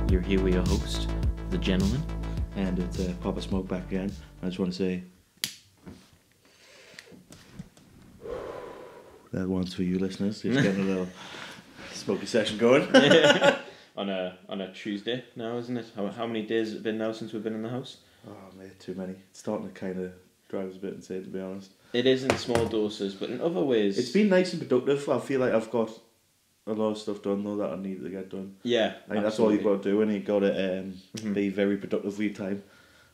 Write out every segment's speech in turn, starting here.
You're here with your host, the gentleman. And it's Papa Smoke back again. I just want to say that one's for you listeners. Just getting a little smoky session going. on a Tuesday now, isn't it? How many days has it been now since we've been in the house? Oh mate, too many. It's starting to kind of drive us a bit insane, to be honest. It is in small doses, but in other ways... It's been nice and productive. I feel like I've got a lot of stuff done though that I need to get done. Yeah, I mean, that's all you've got to do, and you've got to be very productive with your time.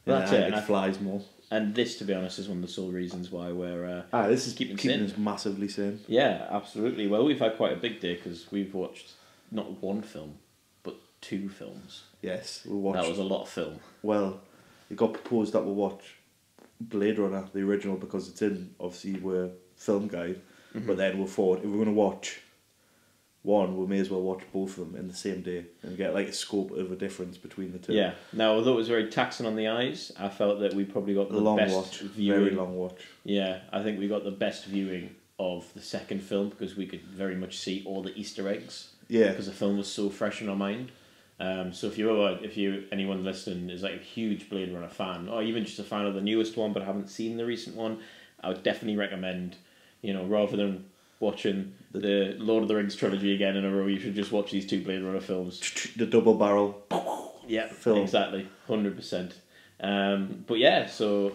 Well, that's it. It flies more. And this, to be honest, is one of the sole reasons why we're this is keeping us massively sane. Yeah, absolutely. Well, we've had quite a big day because we've watched not one film, but 2 films. Yes, we watched. That was a lot of film. Well, it got proposed that we'll watch Bladerunner, the original, because it's in, obviously, we're film guide. But then we thought, if we're going to watch one, we may as well watch both of them in the same day and get like a scope of a difference between the two. Yeah. Now, although it was very taxing on the eyes, I felt that we probably got the long best watch, viewing. very long watch. Yeah, I think we got the best viewing of the second film because we could very much see all the Easter eggs. Yeah. Because the film was so fresh in our mind. So if anyone listening is like a huge Blade Runner fan, or even just a fan of the newest one but haven't seen the recent one, I would definitely recommend, rather than watching the Lord of the Rings trilogy again in a row, you should just watch these 2 Blade Runner films. The double barrel. Yeah, film. Exactly, 100%. But yeah, so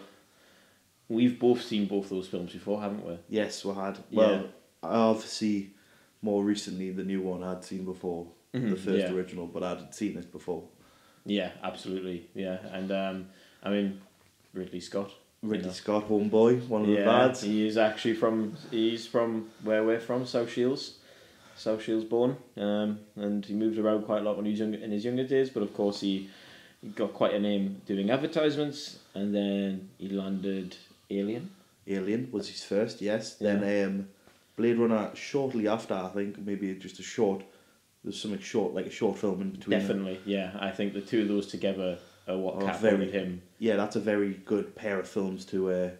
we've both seen both those films before, haven't we? Yes, we had. Yeah. Well, obviously, more recently, the new one I'd seen before, the first original, but I'd seen it before. Yeah, absolutely. Yeah, and I mean, Ridley Scott. Scott, homeboy, one of the lads. He is actually from where we're from, South Shields. South Shields born, and he moved around quite a lot when he was in his younger days. But of course, he got quite a name doing advertisements, and then he landed Alien. Alien was his first, yes. Yeah. Then Blade Runner shortly after, I think, maybe just a short. There's something short, like a short film in between. Definitely, yeah. I think the 2 of those together are what catapulted him. Yeah, that's a very good pair of films to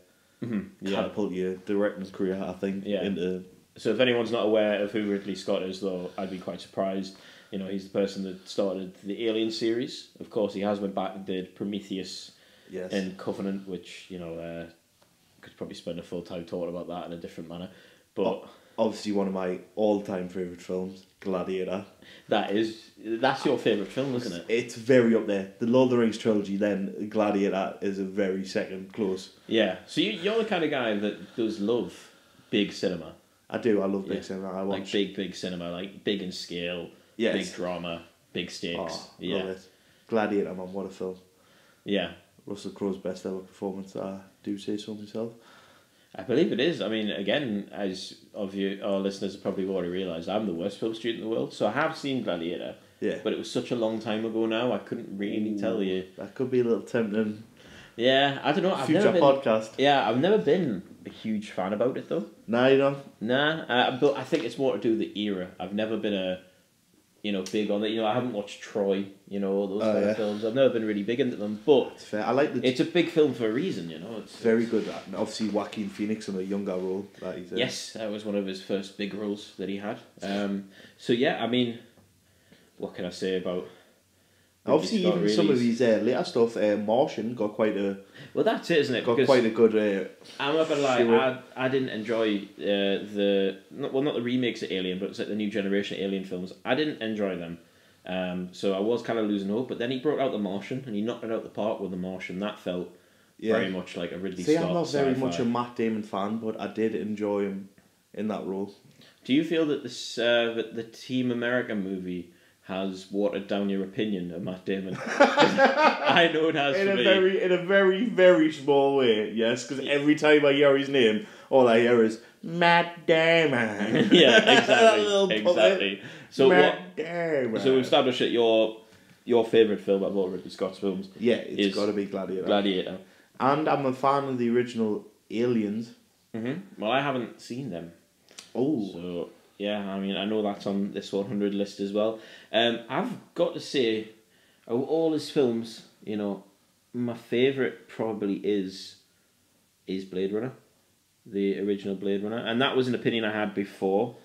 catapult your directing career, I think. Yeah. Into... So if anyone's not aware of who Ridley Scott is, though, I'd be quite surprised. He's the person that started the Alien series. Of course, he has went back and did Prometheus and Covenant, which, could probably spend a full time talking about that in a different manner. But obviously one of my all-time favourite films, Gladiator. That's your favourite film, isn't it? It's very up there. The Lord of the Rings trilogy, then Gladiator is a very second close. Yeah, so you're the kind of guy that does love big cinema. I do, I love big cinema. I watch... Like big cinema, like big in scale, big drama, big stakes. Love it. Gladiator, man, what a film. Yeah. Russell Crowe's best ever performance, I do say so myself. I believe it is. I mean, again, as our listeners have probably already realised, I'm the worst film student in the world, so I have seen Gladiator. Yeah. But it was such a long time ago now, I couldn't really tell you. That could be a little tempting. Yeah, I don't know. Future podcast. Yeah, I've never been a huge fan about it, though. Nah, you don't? Nah, but I think it's more to do with the era. I've never been big on it. I haven't watched Troy, all those kind of films. I've never been really big into them, but it's fair. I like it's a big film for a reason, It's very good. Obviously, Joaquin Phoenix in a younger role. Yes, that was one of his first big roles that he had. So yeah, I mean, what can I say about... Obviously, even really some of these later stuff, Martian got quite a... Well, that's it, isn't it? Got quite a good... I'm not going to lie, I didn't enjoy not the remakes of Alien, but it's like the new generation Alien films. I didn't enjoy them. So I was kind of losing hope, but then he brought out The Martian, and he knocked it out the park with The Martian. That felt very much like a Ridley Scott I'm not very sci-fi. much a Matt Damon fan, but I did enjoy him in that role. Do you feel that that the Team America movie has watered down your opinion of Matt Damon? I know it has in a very, very small way, yes, because every time I hear his name, all I hear is Matt Damon. Yeah, exactly. So Matt Damon. So we've established that your favourite film of all Ridley Scott's films it's got to be Gladiator. And I'm a fan of the original Aliens. Well, I haven't seen them. Oh. So... yeah, I mean, I know that's on this 100 list as well. I've got to say, of all his films, my favourite probably is Blade Runner, the original Blade Runner, and that was an opinion I had before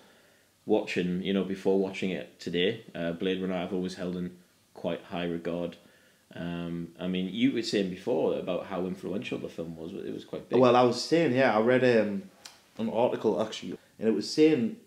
watching it today. Blade Runner I've always held in quite high regard. I mean, you were saying before about how influential the film was. It was quite big. Well, I was saying, I read an article actually, and it was saying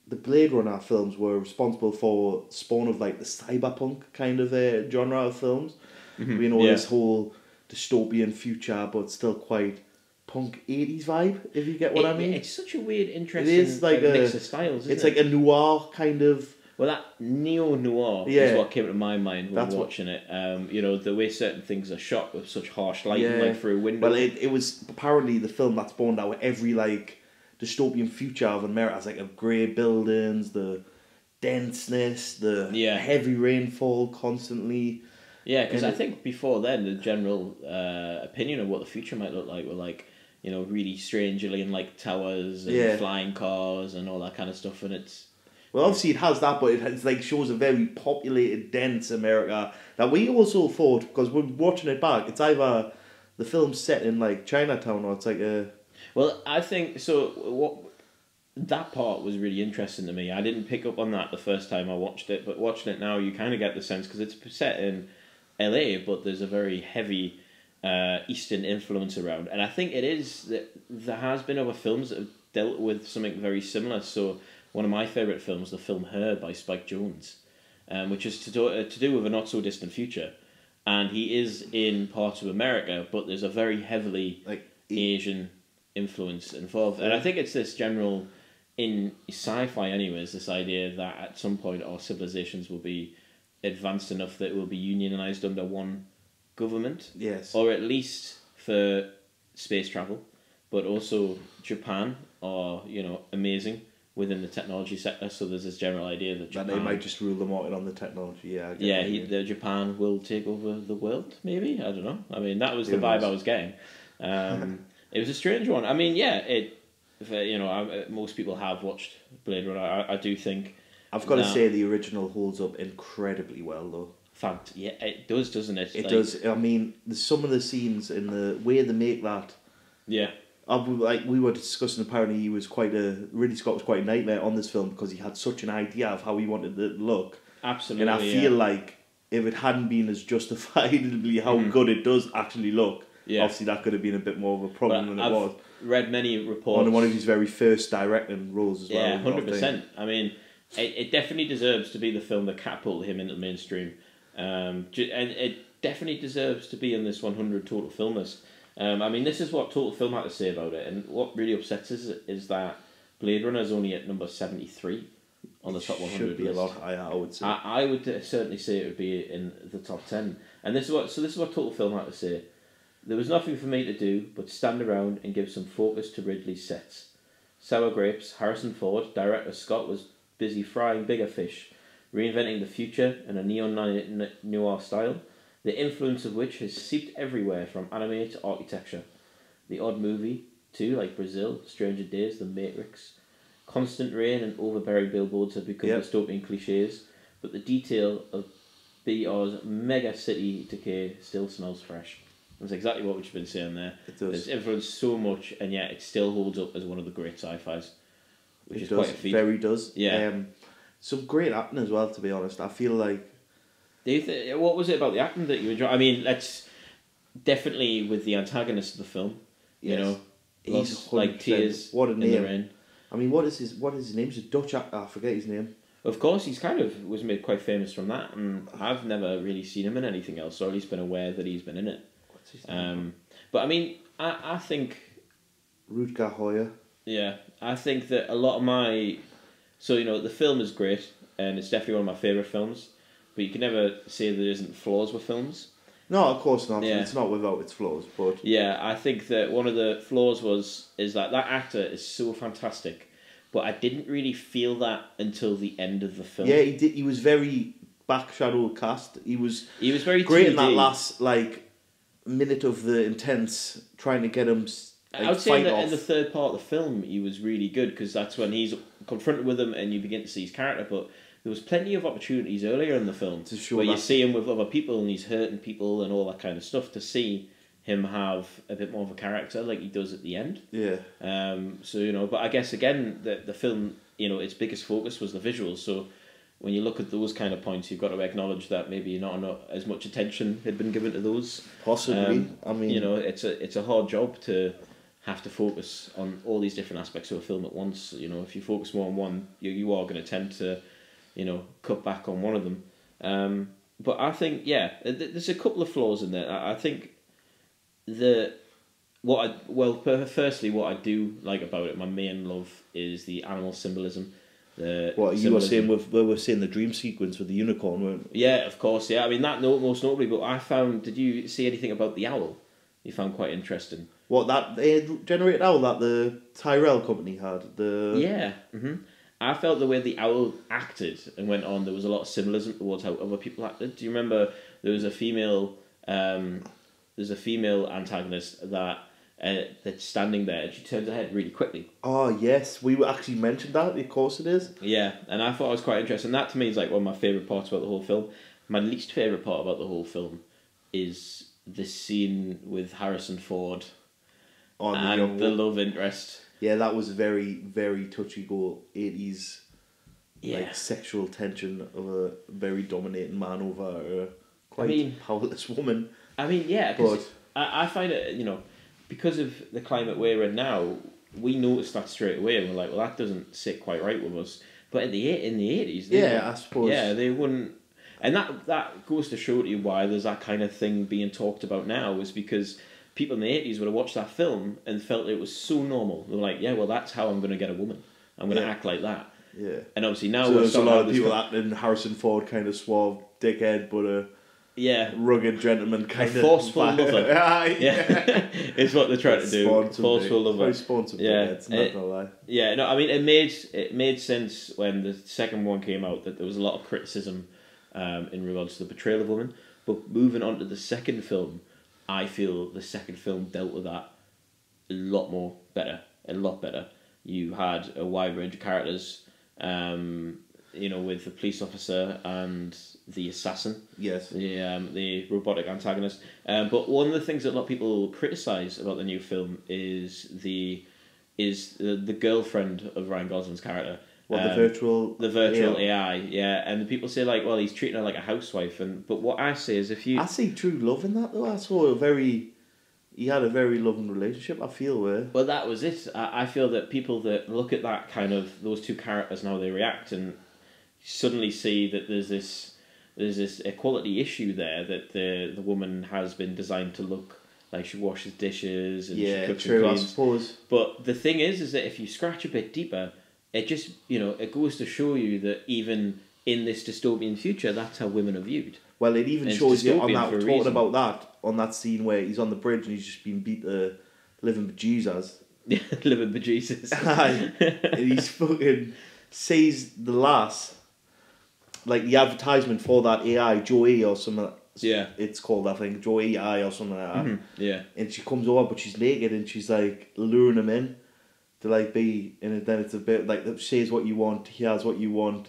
the Blade Runner films were responsible for spawn of like the cyberpunk kind of genre of films. Mm-hmm. You know, this whole dystopian future, but still quite punk 80s vibe, if you get what I mean. It's such a weird, interesting it is like mix of styles, isn't it? It's like a noir kind of... Well, that neo-noir is what came to my mind when watching it. You know, the way certain things are shot with such harsh lighting, like through a window. Well, it was apparently the film that spawned out every, like, dystopian future of America. It's like a grey buildings, the denseness, the heavy rainfall constantly. Yeah, because I think before then, the general opinion of what the future might look like were like, you know, really strange alien-like towers and flying cars and all that kind of stuff, and it's... Well, obviously it has that, but it's like shows a very populated, dense America that we also thought, because we're watching it back, it's either the film's set in like Chinatown or it's like a... Well, I think, so that part was really interesting to me. I didn't pick up on that the first time I watched it, but watching it now, you kind of get the sense, because it's set in LA, but there's a very heavy Eastern influence around. And I think it is, that there has been other films that have dealt with something very similar. So one of my favourite films, the film Her by Spike Jonze, which is to do with a not so distant future. And he is in parts of America, but there's a very heavily Asian influence involved. And I think it's this general, in sci-fi anyways, this idea that at some point our civilizations will be advanced enough that it will be unionized under one government. Yes. Or at least for space travel. But also Japan are, you know, amazing within the technology sector, so there's this general idea that Japan... That they might just rule them out on the technology, Japan will take over the world, maybe? I don't know. I mean, that was the vibe I was getting. It was a strange one. I mean, most people have watched Blade Runner. I do think... I've got to say the original holds up incredibly well, though. Fact, yeah, it does, doesn't it? It does. I mean, some of the scenes in the way they make that... Yeah. We were discussing, apparently Ridley Scott was quite a nightmare on this film because he had such an idea of how he wanted it to look. Absolutely. And I feel like if it hadn't been as justifiably how good it does actually look, obviously that could have been a bit more of a problem than it was. Read many reports. On one of his very first directing roles as well. Yeah, 100%. I mean, it definitely deserves to be the film that catapulted him into the mainstream. And it definitely deserves to be in this 100 total film list. I mean, this is what Total Film had to say about it, and what really upsets us is that Blade Runner is only at number 73 on the top 100 should be list. a lot higher, I would say. I would certainly say it would be in the top 10. And this is what Total Film had to say. There was nothing for me to do but stand around and give some focus to Ridley's sets. Sour Grapes, Harrison Ford, director Scott was busy frying bigger fish, reinventing the future in a neo-noir style, the influence of which has seeped everywhere from anime to architecture. The odd movie, too, like Brazil, Stranger Days, The Matrix. Constant rain and overbearing billboards have become dystopian cliches, but the detail of BR's mega city decay still smells fresh. That's exactly what we've been saying there. It does. It's influenced so much, and yet it still holds up as one of the great sci-fis, which is quite a feat. Very does. Yeah. Some great acting as well, to be honest. I feel like... What was it about the acting that you enjoyed? I mean, let's definitely with the antagonist of the film. Yes. You know, he's like tears what a name. in the rain. I mean, what is his name? He's a Dutch actor. I forget his name. Of course, he's kind of was made quite famous from that, and I've never really seen him in anything else, or at least been aware that he's been in it. What's his name? But I mean, I think... Rutger Hauer. Yeah, I think that a lot of my... So, you know, the film is great, and it's definitely one of my favourite films, but you can never say there isn't flaws with films. No, of course not. Yeah. It's not without its flaws, but... Yeah, I think that one of the flaws is that actor is so fantastic, but I didn't really feel that until the end of the film. Yeah, he did. He was very backshadow cast. He was very great 2D. in that last minute of the intense, trying to get him. I would say that in the third part of the film, he was really good because that's when he's confronted with him and you begin to see his character. But there was plenty of opportunities earlier in the film to show where you see him with other people and he's hurting people and all that kind of stuff, to see him have a bit more of a character like he does at the end. Yeah. So, you know, but I guess again the film, you know, its biggest focus was the visuals. So when you look at those kind of points, you've got to acknowledge that maybe not as much attention had been given to those. Possibly. I mean, you know, it's a hard job to have to focus on all these different aspects of a film at once. You know, if you focus more on one, you are going to tend to, you know, cut back on one of them. But I think, yeah, there's a couple of flaws in there. I think firstly, what I do like about it, my main love, is the animal symbolism. What you were saying we were saying the dream sequence with the unicorn, weren't we? Yeah, of course. Yeah, I mean that most notably. But I found, did you see anything about the owl? You found quite interesting. What, that generated owl that the Tyrell company had? Yeah. I felt the way the owl acted and went on, there was a lot of symbolism towards how other people acted. Do you remember there was a female antagonist that's standing there, and she turns her head really quickly. Oh yes, we actually mentioned that. Of course it is. Yeah, and I thought it was quite interesting. That to me is like one of my favourite parts about the whole film. My least favourite part about the whole film is the scene with Harrison Ford and the love interest. Yeah, that was very, very touchy-go 80s like sexual tension of a very dominating man over a quite powerless woman. I mean, yeah, but I find it, you know, because of the climate we're in now, we noticed that straight away, and we're like, well, that doesn't sit quite right with us. But in the 80s, I suppose, they wouldn't, and that goes to show to you why there's that kind of thing being talked about now, is because people in the 80s would have watched that film and felt it was so normal. They were like, yeah, well, that's how I'm going to get a woman. I'm going to act like that. Yeah. And obviously now so there's a lot of people acting Harrison Ford kind of suave dickhead, but a rugged gentleman kind of forceful lover. Yeah, it's what they're trying to do. Forceful lover. Very responsible. It's not gonna lie. Yeah, no, I mean it made sense when the second one came out that there was a lot of criticism in regards to the portrayal of women. But moving on to the second film, I feel the second film dealt with that a lot better. You had a wide range of characters, you know, with the police officer and the assassin. Yes. The robotic antagonist. But one of the things that a lot of people criticise about the new film is the girlfriend of Ryan Gosling's character. What, the virtual AI, yeah, and people say like, well, he's treating her like a housewife, but what I say is I see true love in that though. He had a very loving relationship, I feel, with. Well, that was it. I feel that people that look at that kind of, those two characters and how they react, and suddenly see that there's this equality issue there, that the woman has been designed to look like she washes dishes and she cooks and cleans. I suppose. But the thing is that if you scratch a bit deeper, it just, you know, it goes to show you that even in this dystopian future, that's how women are viewed. Well, it even shows you on that, talking about that, on that scene where he's on the bridge and he's just been beat to living bejesus. Yeah, living bejesus. And he's fucking sees the lass, like the advertisement for that AI, Joey or something. Yeah. It's called, I think, Joey AI or something like that. Mm-hmm. Yeah. And she comes over, but she's naked and she's like luring him in to like be, and then it's a bit like, says what you want, hears what you want.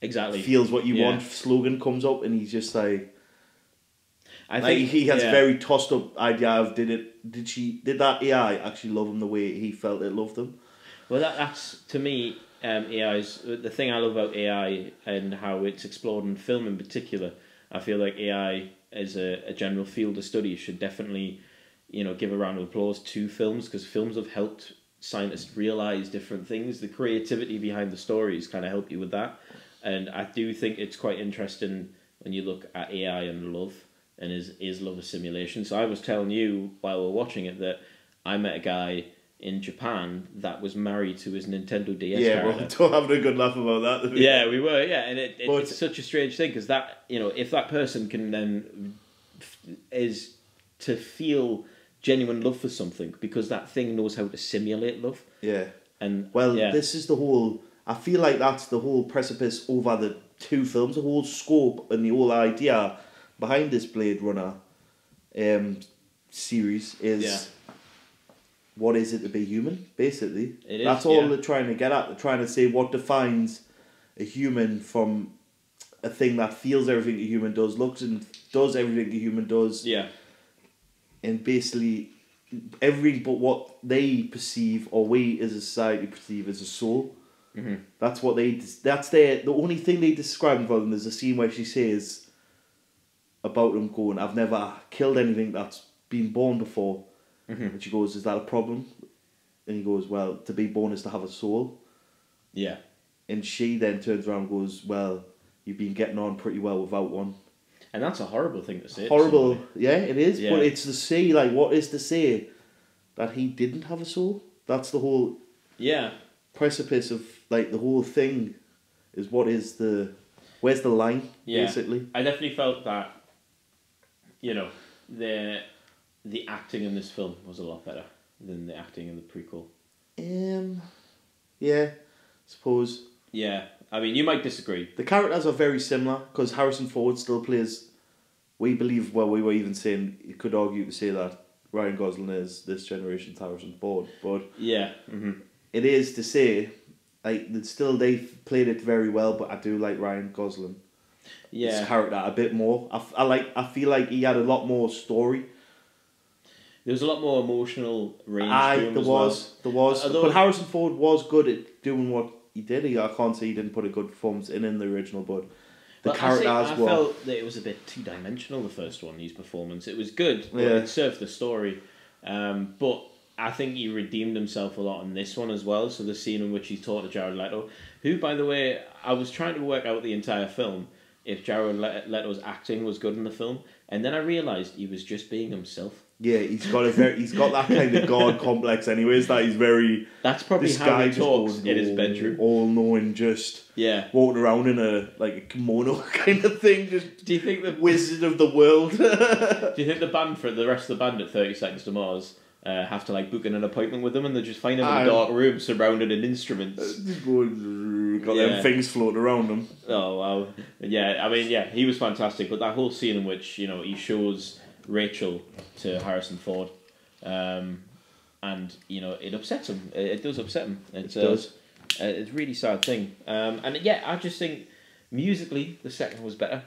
Exactly. Feels what you want slogan comes up, and he's just like, I think he has a very tossed up idea of did that AI actually love him the way he felt it loved him? Well, that's to me, AI's the thing I love about AI and how it's explored in film in particular. I feel like AI as a general field of study should definitely, you know, give a round of applause to films, because films have helped scientists realize different things. The creativity behind the stories kind of help you with that. And I do think it's quite interesting when you look at AI and love, and is love a simulation. So I was telling you while we were watching it that I met a guy in Japan that was married to his Nintendo DS character. We're having a good laugh about that. Yeah, we were, and it's such a strange thing, because that, you know, if that person can then is to feel genuine love for something, because that thing knows how to simulate love. Yeah. And this is the whole, I feel like that's the whole precipice over the two films, the whole scope and the whole idea behind this Blade Runner series is what is it to be human, basically. That's all they're trying to get at. They're trying to say what defines a human from a thing that feels everything a human does, looks and does everything a human does. Yeah. And basically but what they perceive, or we as a society perceive as a soul. That's what they. That's the only thing they describe about them. There's a scene where she says about them going, "I've never killed anything that's been born before." And she goes, "Is that a problem?" And he goes, "Well, to be born is to have a soul." Yeah. And she then turns around and goes, "Well, you've been getting on pretty well without one." And that's a horrible thing to say. Horrible, yeah, it is. Yeah. But it's to say, like, what is to say that he didn't have a soul? That's the whole precipice of, like, the whole thing is what is the... Where's the line, basically? I definitely felt that, you know, the acting in this film was a lot better than the acting in the prequel. Yeah, suppose. Yeah, I mean, you might disagree. The characters are very similar, because Harrison Ford still plays... We believe, well, we were even saying, you could argue to say that Ryan Gosling is this generation's Harrison Ford, but... Yeah. It is to say, like, they've played it very well, but I do like Ryan Gosling. Yeah. His character a bit more. I feel like he had a lot more story. There was a lot more emotional range to him there was. Although, but Harrison Ford was good at doing what he did. I can't say he didn't put a good performance in the original, but the character as well. I felt that it was a bit two-dimensional, the first one, his performance. It was good, but it served the story. But I think he redeemed himself a lot in this one as well. So the scene in which he's talking to Jared Leto, who, by the way, I was trying to work out the entire film if Jared Leto's acting was good in the film, and then I realised he was just being himself. Yeah, he's got that kind of god complex anyways, that he's very... That's probably how he talks in his bedroom. All-knowing, just walking around in a kimono kind of thing, just... Do you think the wizard of the world? Do you think the band, for the rest of the band at 30 Seconds to Mars, have to, like, book in an appointment with him, and they just find him in a dark room surrounded in instruments? Got them things floating around him. Oh, wow. Yeah, I mean, he was fantastic, but that whole scene in which, you know, he shows Rachel to Harrison Ford, and, you know, it upsets him. It does upset him. It does. It's a really sad thing. And I just think musically the second was better.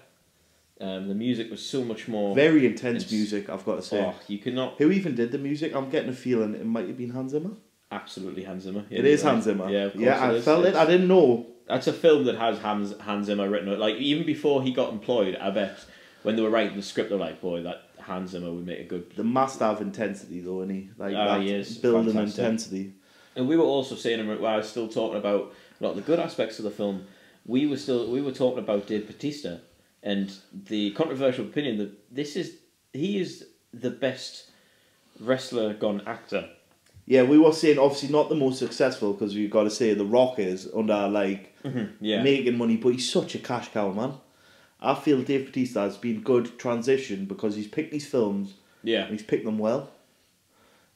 The music was so much more... Very intense music, I've got to say. Oh, you could not... Who even did the music? I'm getting a feeling it might have been Hans Zimmer. Absolutely Hans Zimmer. It is Hans Zimmer. Yeah, of course I felt it. I didn't know. That's a film that has Hans Zimmer written on it. Like, even before he got employed, I bet when they were writing the script, they're like, boy, that Hans Zimmer would make a good... The must have intensity, though, isn't he? Like, he is. Building Fantastic. intensity. And we were also saying, while I was still talking about a lot of the good aspects of the film, we were talking about Dave Bautista and the controversial opinion that he is the best wrestler gone actor. Yeah, we were saying obviously not the most successful, because we've got to say The Rock is under making money, but he's such a cash cow, man. I feel Dave Bautista has been good transition because he's picked these films, and he's picked them well,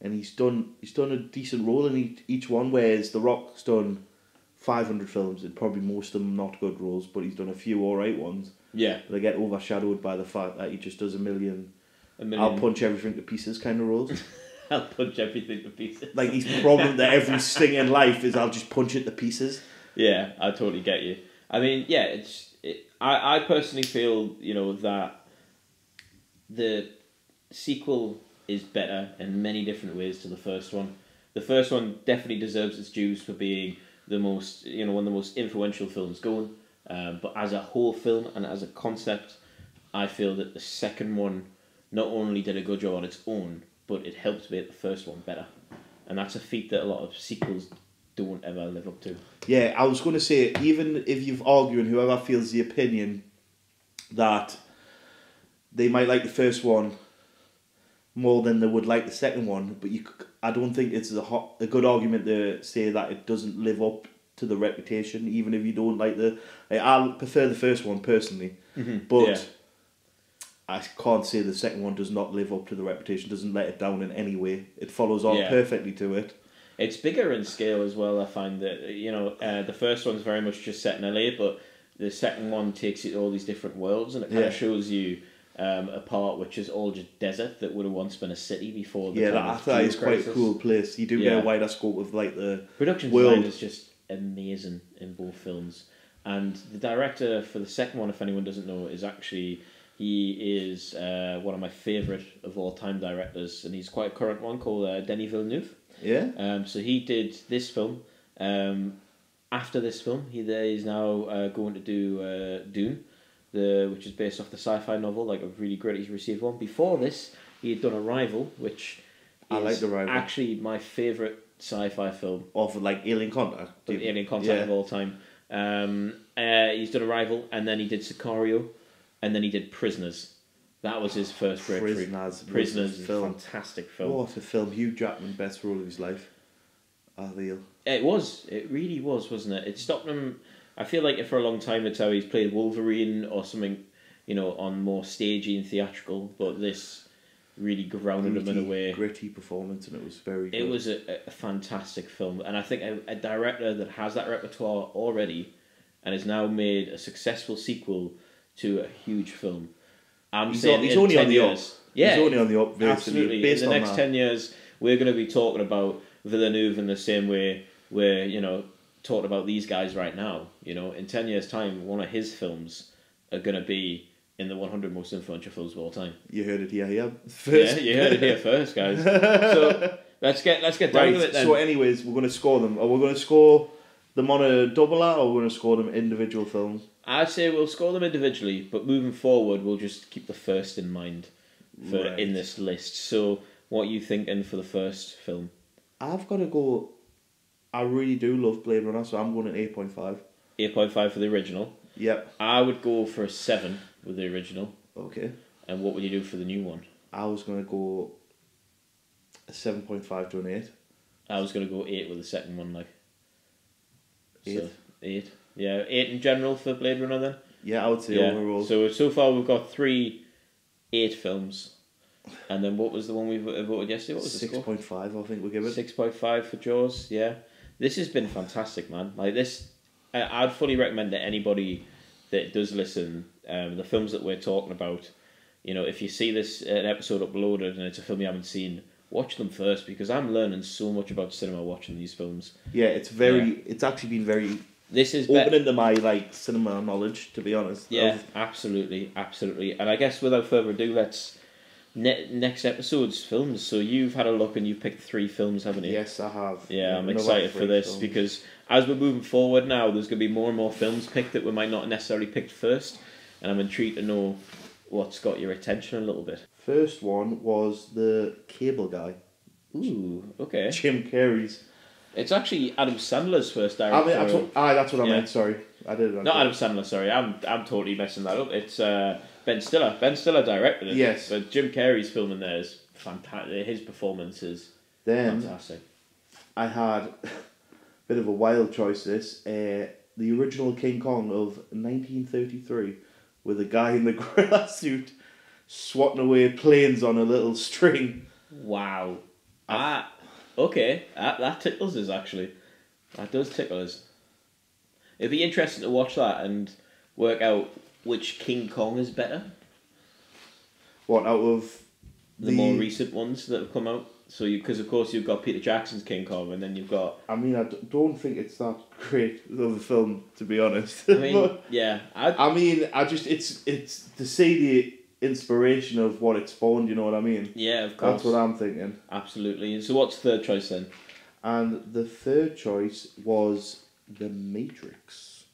and he's done a decent role in each one. Whereas The Rock's done 500 films, and probably most of them not good roles, but he's done a few alright ones. Yeah, they get overshadowed by the fact that he just does a million I'll punch everything to pieces kind of roles. I'll punch everything to pieces. Like, his problem that every thing in life is I'll just punch it to pieces. Yeah, I totally get you. I mean, I personally feel, you know, that the sequel is better in many different ways to the first one. The first one definitely deserves its dues for being the most, you know, one of the most influential films going. But as a whole film and as a concept, I feel that the second one not only did a good job on its own, but it helped make the first one better. And that's a feat that a lot of sequels don't ever live up to. Yeah, I was going to say, even if you've argued, whoever feels the opinion that they might like the first one more than they would like the second one, but I don't think it's a good argument to say that it doesn't live up to the reputation, even if you don't like I prefer the first one personally, but I can't say the second one does not live up to the reputation, doesn't let it down in any way. It follows on perfectly to it. It's bigger in scale as well. I find that, you know, the first one's very much just set in LA, but the second one takes you to all these different worlds, and it kind of shows you a part which is all just desert that would have once been a city before the that is quite a cool place. You do get a wider scope of like the production design is just amazing in both films. And the director for the second one, if anyone doesn't know, is actually... He is one of my favourite of all time directors, and he's quite a current one called Denis Villeneuve. Yeah. So he did this film, and after this film, he's now going to do Dune, which is based off the sci-fi novel, like a really greatly received one. Before this, he had done Arrival, which I like is Arrival. actually my favourite sci-fi film. Of like Alien Contact. Alien Contact of all time. He's done Arrival, and then he did Sicario, and then he did Prisoners. That was his first breakthrough. Prisoners is a fantastic film. What a film. Hugh Jackman, best role of his life. Ideal. It was. It really was, wasn't it? It stopped him. I feel like for a long time it's how he's played Wolverine or something, on more stagey and theatrical, but this really grounded him in a way. Gritty performance, and it was very good. It was a fantastic film, and I think a director that has that repertoire already and has now made a successful sequel to a huge film. He's only on the up. Yeah, he's only on the up. Absolutely. In the next 10 years, we're going to be talking about Villeneuve in the same way we're talking about these guys right now. In 10 years' time, one of his films are going to be in the 100 most influential films of all time. You heard it here first. Yeah, you heard it here first, guys. So let's get down to it then. So anyways, we're going to score them. Are we going to score them on a double R, or we're going to score them individual films? I'd say we'll score them individually, but moving forward, we'll just keep the first in mind in this list. So, what are you thinking for the first film? I've got to go. I really do love Blade Runner, so I'm going at 8.5. 8.5 for the original. Yep. I would go for a 7 with the original. Okay. And what would you do for the new one? I was going to go a 7.5 to an 8. I was going to go 8 with the second one, like. 8. So, 8. Yeah, 8 in general for Blade Runner then? Yeah, I would say overall. So far we've got 3 8 films. And then what was the one we voted yesterday? What was the 6.5, I think we'll give it. 6.5 for Jaws, yeah. This has been fantastic, man. Like this, I'd fully recommend to anybody that does listen, the films that we're talking about, if you see an episode uploaded and it's a film you haven't seen, watch them first, because I'm learning so much about cinema watching these films. Yeah, it's actually been very... This is opening to my cinema knowledge, to be honest. Yeah, absolutely. And I guess without further ado, let's next episode's films. So you've had a look and you've picked 3 films, haven't you? Yes, I have. Yeah, I'm excited for this films. Because as we're moving forward now, there's going to be more and more films picked that we might not necessarily pick first, and I'm intrigued to know what's got your attention a little bit. First one was The Cable Guy. Ooh, okay. Jim Carrey's. It's actually Adam Sandler's first director. That's what I meant. Sorry, I did it. Not Adam Sandler. Sorry, I'm totally messing that up. It's Ben Stiller. Ben Stiller directed it. Yes, but Jim Carrey's film in there is fantastic. His performance is fantastic. I had a bit of a wild choice. The original King Kong of 1933, with a guy in the gorilla suit swatting away planes on a little string. Wow. Okay, that tickles us actually. That does tickle us. It'd be interesting to watch that and work out which King Kong is better. What, out of the more recent ones that have come out? So because of course you've got Peter Jackson's King Kong, and then you've got... I mean, I don't think it's that great of a film, to be honest. I mean, yeah. It's to see the inspiration of what it spawned, you know what I mean? Yeah, of course. That's what I'm thinking. Absolutely. So what's the third choice then? And the third choice was The Matrix.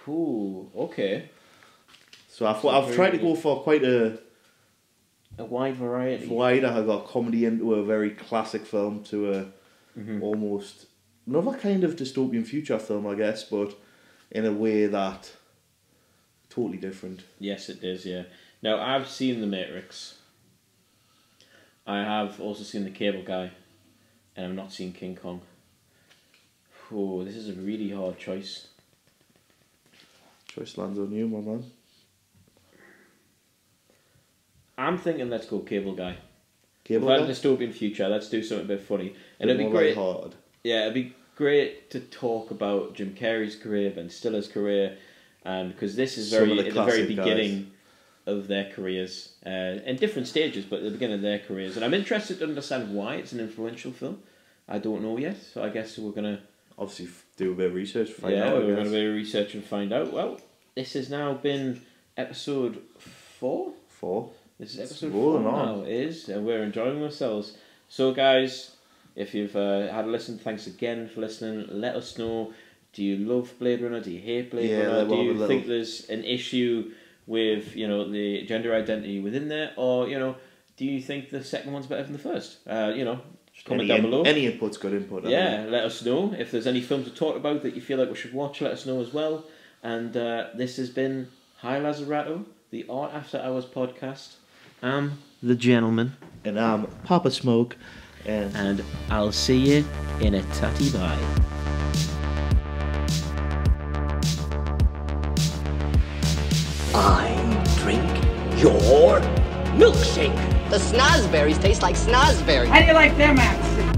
Ooh, okay. So I've tried to go for quite a wide variety. I've got comedy into a very classic film to a almost another kind of dystopian future film, I guess, but in a way that totally different. Yes, it is, yeah. Now, I've seen The Matrix. I have also seen The Cable Guy. And I've not seen King Kong. Oh, this is a really hard choice. Choice lands on you, my man. I'm thinking let's go Cable Guy. Cable Guy? A dystopian future, let's do something a bit funny. And it'd be great. Hard. Yeah, it'd be great to talk about Jim Carrey's career, Ben Stiller's career, and because this is at the very beginning of their careers, in different stages, but at the beginning of their careers. And I'm interested to understand why it's an influential film. I don't know yet, so I guess we're going to... Obviously do a bit of research to find out. Yeah, we're going to do a bit of research and find out. Well, this has now been episode 4? 4. This is episode 4 now, it is, and we're enjoying ourselves. So guys, if you've had a listen, thanks again for listening. Let us know. Do you love Blade Runner? Do you hate Blade Yeah, Runner? Do well, you think there's an issue with the gender identity within there, or do you think the second one's better than the first? Comment down below. Any input's good input. Yeah, let us know if there's any films to talk about that you feel like we should watch. Let us know as well. And this has been Hi Lazaretto, the Art After Hours podcast. I'm the gentleman, And I'm Papa Smoke, and I'll see you in a tatty bye. I drink your milkshake. The snozberries taste like snozberries. How do you like them apples?